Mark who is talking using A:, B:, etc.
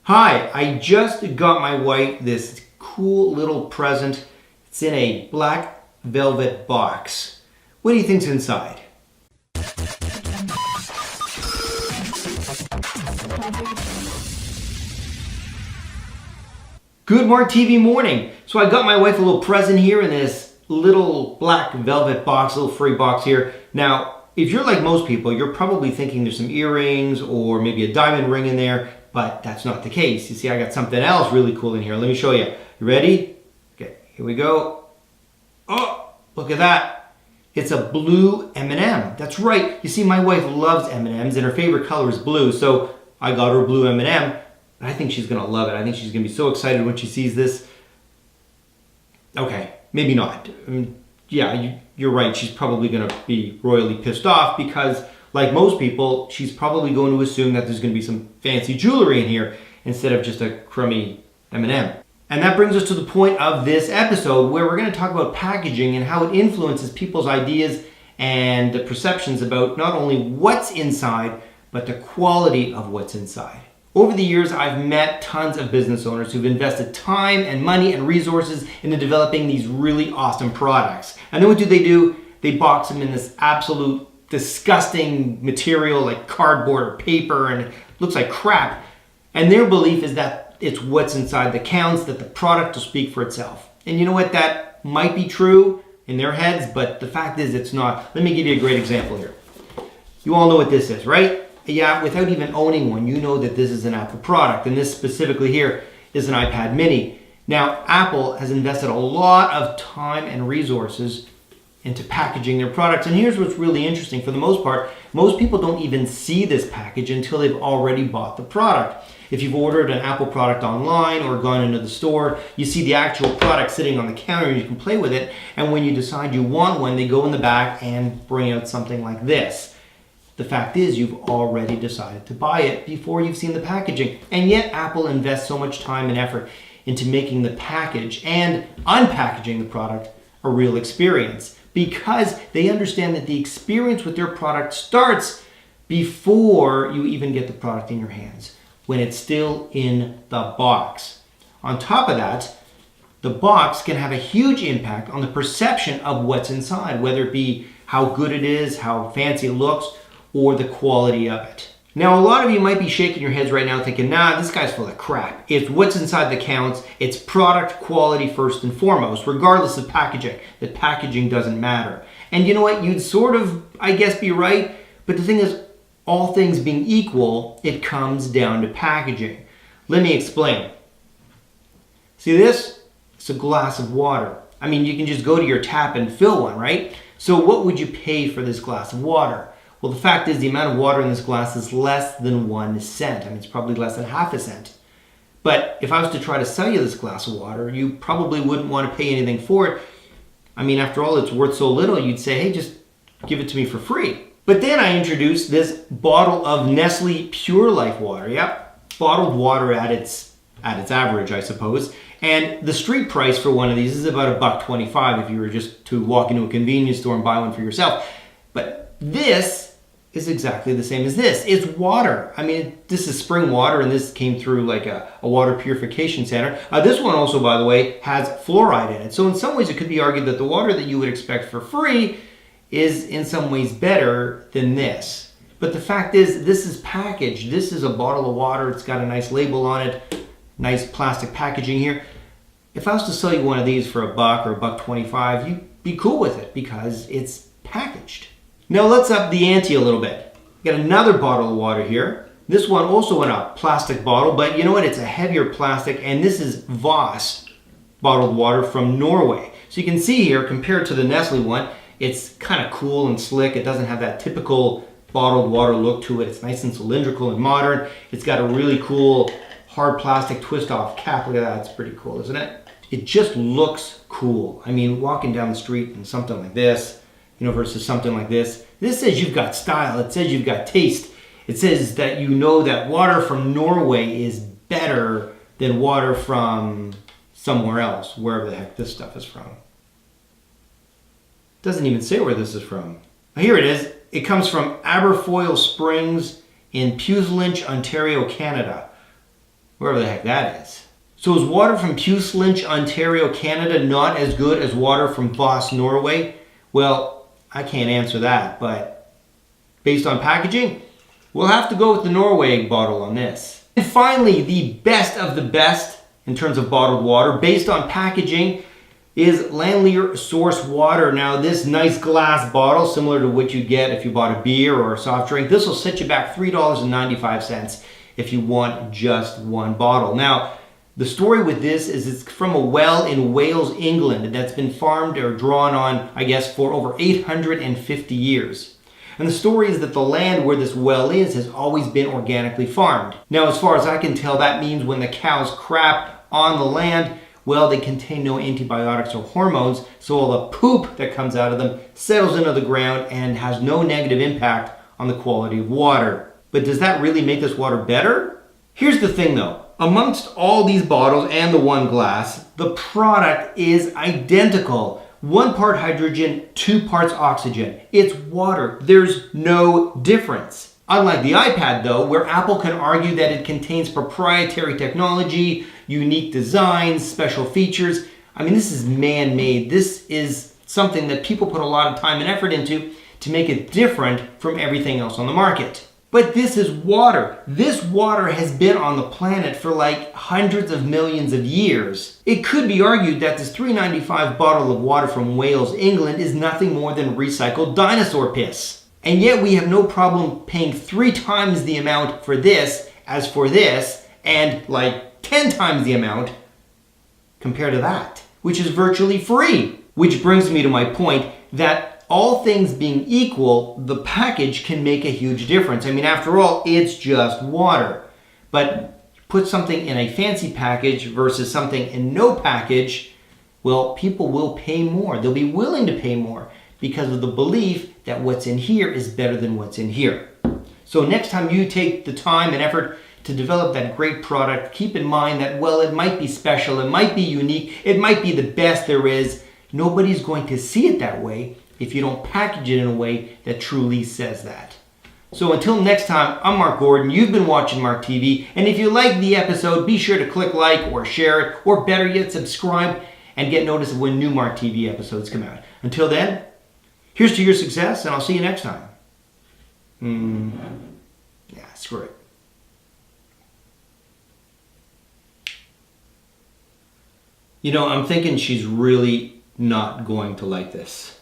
A: Hi, I just got my wife this cool little present. It's in a black velvet box. What do you think's inside? Good Marc TV morning. So I got my wife a little present here in this little black velvet box, little free box here. Now, if you're like most people, you're probably thinking there's some earrings or maybe a diamond ring in there, but that's not the case. You see, I got something else really cool in here. Let me show you. You ready? Okay, here we go. Oh, look at that. It's a blue M&M. That's right. You see, my wife loves M&Ms and her favorite color is blue, so I got her a blue M&M. I think she's going to love it. I think she's going to be so excited when she sees this. Okay, maybe not. Yeah, you're right. She's probably going to be royally pissed off because, like most people, she's probably going to assume that there's going to be some fancy jewelry in here instead of just a crummy M&M. And that brings us to the point of this episode where we're going to talk about packaging and how it influences people's ideas and the perceptions about not only what's inside, but the quality of what's inside. Over the years, I've met tons of business owners who've invested time and money and resources into developing these really awesome products. And then what do? They box them in this absolute disgusting material like cardboard or paper, and it looks like crap. And their belief is that it's what's inside that counts, that the product will speak for itself. And you know what? That might be true in their heads, but the fact is it's not. Let me give you a great example here. You all know what this is, right? Yeah, without even owning one, you know that this is an Apple product, and this specifically here is an iPad mini. Now, Apple has invested a lot of time and resources into packaging their products, and here's what's really interesting. For the most part, most people don't even see this package until they've already bought the product. If you've ordered an Apple product online or gone into the store, you see the actual product sitting on the counter and you can play with it, and when you decide you want one, they go in the back and bring out something like this. The fact is, you've already decided to buy it before you've seen the packaging. And yet Apple invests so much time and effort into making the package and unpackaging the product a real experience because they understand that the experience with their product starts before you even get the product in your hands, when it's still in the box. On top of that, the box can have a huge impact on the perception of what's inside, whether it be how good it is, how fancy it looks, or the quality of it. Now, a lot of you might be shaking your heads right now thinking, nah, this guy's full of crap. It's what's inside that counts. It's product quality first and foremost, regardless of packaging. The packaging doesn't matter. And you know what? You'd sort of, I guess, be right. But the thing is, all things being equal, it comes down to packaging. Let me explain. See this? It's a glass of water. I mean, you can just go to your tap and fill one, right? So what would you pay for this glass of water? Well, the fact is the amount of water in this glass is less than 1 cent. I mean, it's probably less than half a cent. But if I was to try to sell you this glass of water, you probably wouldn't want to pay anything for it. I mean, after all, it's worth so little, you'd say, hey, just give it to me for free. But then I introduced this bottle of Nestle Pure Life water. Yep, bottled water at its average, I suppose. And the street price for one of these is about $1.25 if you were just to walk into a convenience store and buy one for yourself. But this is exactly the same as this. It's water. I mean, this is spring water, and this came through like a water purification center. This one also, by the way, has fluoride in it. So in some ways, it could be argued that the water that you would expect for free is in some ways better than this. But the fact is, this is packaged. This is a bottle of water. It's got a nice label on it, nice plastic packaging here. If I was to sell you one of these for $1 or $1.25, you'd be cool with it because it's packaged. Now let's up the ante a little bit. Got another bottle of water here. This one also in a plastic bottle, but you know what? It's a heavier plastic, and this is Voss bottled water from Norway. So you can see here, compared to the Nestle one, it's kind of cool and slick. It doesn't have that typical bottled water look to it. It's nice and cylindrical and modern. It's got a really cool hard plastic twist-off cap. Look at that. It's pretty cool, isn't it? It just looks cool. I mean, walking down the street in something like this, versus something like this. This says you've got style. It says you've got taste. It says that you know that water from Norway is better than water from somewhere else, wherever the heck this stuff is from. It doesn't even say where this is from. Here it is. It comes from Aberfoyle Springs in Puslinch, Ontario, Canada. wherever the heck that is. So is water from Puslinch, Ontario, Canada not as good as water from Voss, Norway? Well, I can't answer that, but based on packaging, we'll have to go with the Norway bottle on this. And finally, the best of the best in terms of bottled water, based on packaging, is Landleer Source Water. Now, this nice glass bottle, similar to what you get if you bought a beer or a soft drink, this will set you back $3.95 if you want just one bottle. Now, the story with this is it's from a well in Wales, England, that's been farmed or drawn on, I guess, for over 850 years. And the story is that the land where this well is has always been organically farmed. Now, as far as I can tell, that means when the cows crap on the land, well, they contain no antibiotics or hormones, so all the poop that comes out of them settles into the ground and has no negative impact on the quality of water. But does that really make this water better? Here's the thing though, amongst all these bottles and the one glass, the product is identical. 1 part hydrogen, 2 parts oxygen. It's water. There's no difference. Unlike the iPad though, where Apple can argue that it contains proprietary technology, unique designs, special features. I mean, this is man-made. This is something that people put a lot of time and effort into to make it different from everything else on the market. But this is water. This water has been on the planet for like hundreds of millions of years. It could be argued that this $3.95 bottle of water from Wales, England is nothing more than recycled dinosaur piss. And yet we have no problem paying 3 times the amount for this as for this, and like 10 times the amount compared to that, which is virtually free. Which brings me to my point that all things being equal, the package can make a huge difference. I mean, after all, it's just water. But put something in a fancy package versus something in no package, well, people will pay more. They'll be willing to pay more because of the belief that what's in here is better than what's in here. So next time you take the time and effort to develop that great product, keep in mind that, well, it might be special, it might be unique, it might be the best there is. Nobody's going to see it that way if you don't package it in a way that truly says that. So until next time, I'm Mark Gordon. You've been watching Mark TV. And if you like the episode, be sure to click like or share it, or better yet, subscribe and get notice of when new Mark TV episodes come out. Until then, here's to your success, and I'll see you next time. Yeah, screw it. You know, I'm thinking she's really not going to like this.